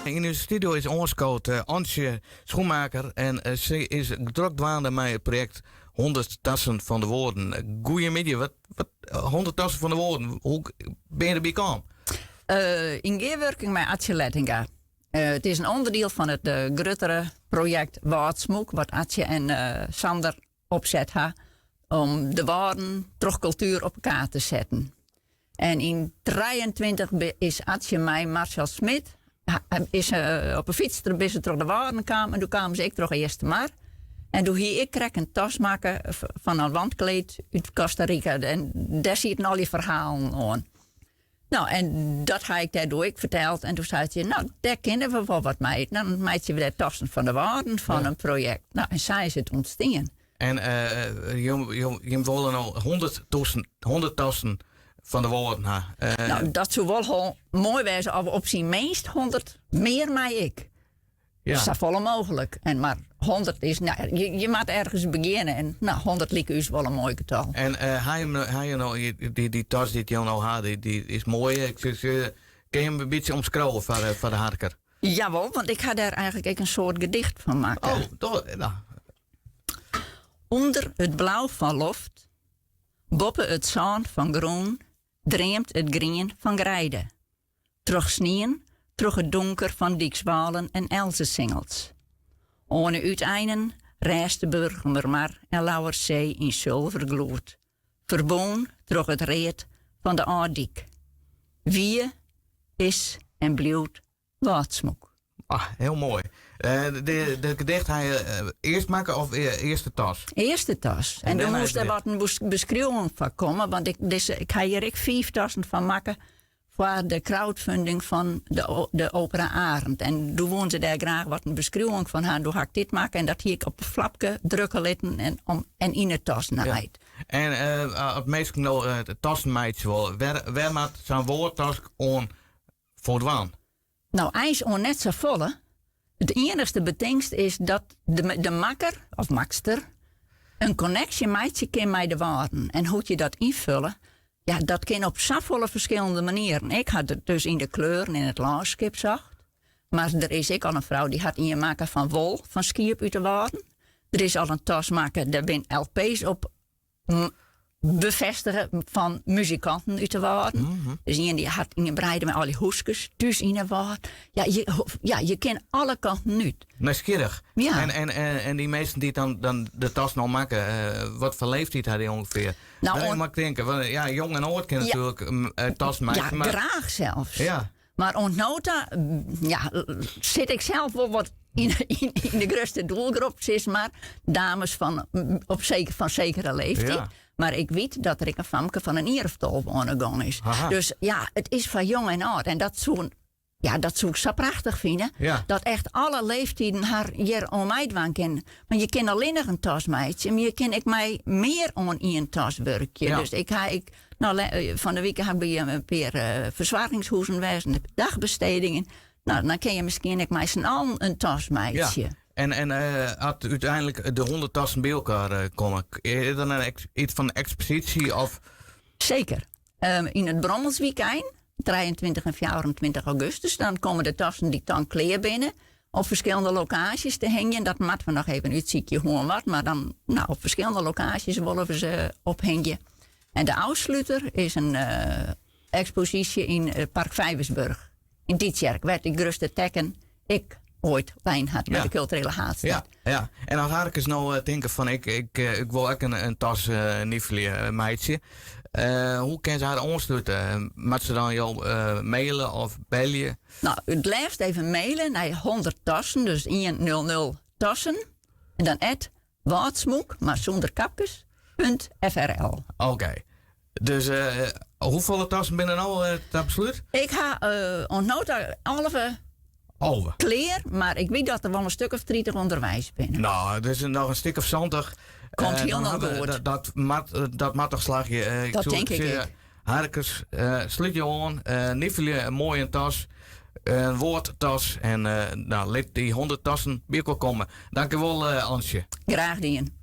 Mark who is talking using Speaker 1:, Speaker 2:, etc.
Speaker 1: in uw studio is aangeschoten Antje Schoenmaker. En ze is druk dwaande met het project 100 tassen van de woorden. Goedemiddag, wat 100 tassen van de woorden, hoe ben je erbij gekomen?
Speaker 2: In gewerking met Atje Lettinga. Het is een onderdeel van het grotere project Waardsmoek, wat Atje en Sander opzet hebben om de woorden terug cultuur op elkaar te zetten. En in 23 is Atje mij Marcel Smit is op een fiets terug de woorden kwamen en toen kwamen ze ik terug eerst maar. En toen hier ik kreeg een tas maken van een wandkleed uit Costa Rica en daar zitten al die verhalen aan. Nou, en dat heb ik daardoor ik verteld. En toen zei ze, nou, daar kennen we wel wat mee. Dan maak je weer tassen van de waarden van een project. Nou, en zij is het ontstaan.
Speaker 1: En je wilde nou 100 tassen van de woorden.
Speaker 2: Nou, dat zou wel heel mooi wezen. Of op zijn minst 100 meer mij ik.
Speaker 1: Ja.
Speaker 2: Dat is volle mogelijk. En maar 100 is, nou, je moet ergens beginnen. En nou, 100 lieken is wel een mooi getal.
Speaker 1: En hij je nou, die tas die je nou had, die is mooi. Kun je hem een beetje omschrijven voor de harker?
Speaker 2: Jawel, want ik ga daar eigenlijk ook een soort gedicht van maken.
Speaker 1: Oh, toch? Nou.
Speaker 2: Onder het blauw van loft, boppen het zand van groen, dreemt het grien van grijde. Terug sneeuwen, terug het donker van diekswalen en elzesingels. Ohne uiteinden reist de Burgermer en Lauwerzee in zilvergloed. Verboon terug het reet van de Aardiek. Wie is en blijft Waardsmoek.
Speaker 1: Ah, heel mooi. De gedicht ga je eerst maken of eerste tas?
Speaker 2: Eerste tas. En dan moest er wat een beschrijving van komen. Want ik ga hier ook 5 tassen van maken voor de crowdfunding van de Opera Arend. En toen wonen ze daar graag wat een beschrijving van haar. Toen ga ik dit maken en dat hier ik op een flapje drukken laten en in de tas naaid.
Speaker 1: Ja. En het meest nou de tassenmeidje wel. Waar maakt zo'n woordtas on voor dwaan?
Speaker 2: Nou, hij is net zo volle. Het enigste betingst is dat de makker of makster een connectie maakt kan met de waarden. En hoe je dat invullen, ja, dat kan op zoveel verschillende manieren. Ik had het dus in de kleuren in het landschap zacht. Maar er is ook al een vrouw die had in je maken van wol, van skiep uit de waarden. Er is al een tas maken, daar zijn LP's op bevestigen van muzikanten uit de waarden. Mm-hmm. Dus iemand die had in je breiden met al die hoeskes, dus in de waarden. Ja, je kent alle kanten uit.
Speaker 1: Nieuwsgierig.
Speaker 2: Ja.
Speaker 1: En die mensen die dan de tas nou maken, wat voor leeftijd had die ongeveer? Nou, mag ik denken, ja, jong en oud kennen natuurlijk tas maken.
Speaker 2: Ja, maar graag zelfs.
Speaker 1: Ja.
Speaker 2: Maar ontnota, zit ik zelf wel wat in de grootste doelgroep, zeg maar. Dames van zekere leeftijd. Ja. Maar ik weet dat er een famke van een ierftal aangegaan is. Aha. Dus ja, het is van jong en oud. En dat zou ik zo prachtig vinden. Ja. Dat echt alle leeftijden haar hier om mij dwaan kennen. Maar je kent alleen nog een tasmeidje. Maar je ken ik mij meer aan in een taswerkje. Ja. Dus van de week heb ik een paar verzwaringshuizen wezen, dagbestedingen. Nou, dan ken je misschien ik mij z'n allen een tasmeidje. Ja.
Speaker 1: En had uiteindelijk de 100 tassen bij elkaar komen. Is er dan iets van een expositie? Of?
Speaker 2: Zeker. In het Brommelsweekend, 23 en 24 augustus, dan komen de tassen die dan kleer binnen op verschillende locaties te hangen. Dat moeten we nog even uitzieken hoe en wat, maar dan op verschillende locaties willen we ze ophangen. En de afsluiter is een expositie in Park Vijversburg. In Dietjerk werd de grootste tekken ooit lijn had met de culturele haatstad.
Speaker 1: Ja. En als Harkens nou denken van ik wil ook een tas niefelen meidje. Hoe kan ze haar aansluiten? Moet ze dan jou mailen of bellen?
Speaker 2: Nou, het blijft even mailen naar 100 tassen, dus 100 tassen. En dan @Waardsmoek, maar zonder kapjes, .frl.
Speaker 1: Oké. Dus hoeveel tassen binnen nou absoluut?
Speaker 2: Ik ga ontnota halve kleer, maar ik weet dat er wel een stuk of 30 onderwijs binnen.
Speaker 1: Nou, dus nog een stuk of 20.
Speaker 2: Komt heel nog goed.
Speaker 1: Dat mag toch slagje.
Speaker 2: Dat denk ik.
Speaker 1: Harkens, sluit je aan. Niefelen, een mooie tas. Een woordtas. En laat die 100 tassen weer komen. Dankjewel, Ansje.
Speaker 2: Graag gedaan.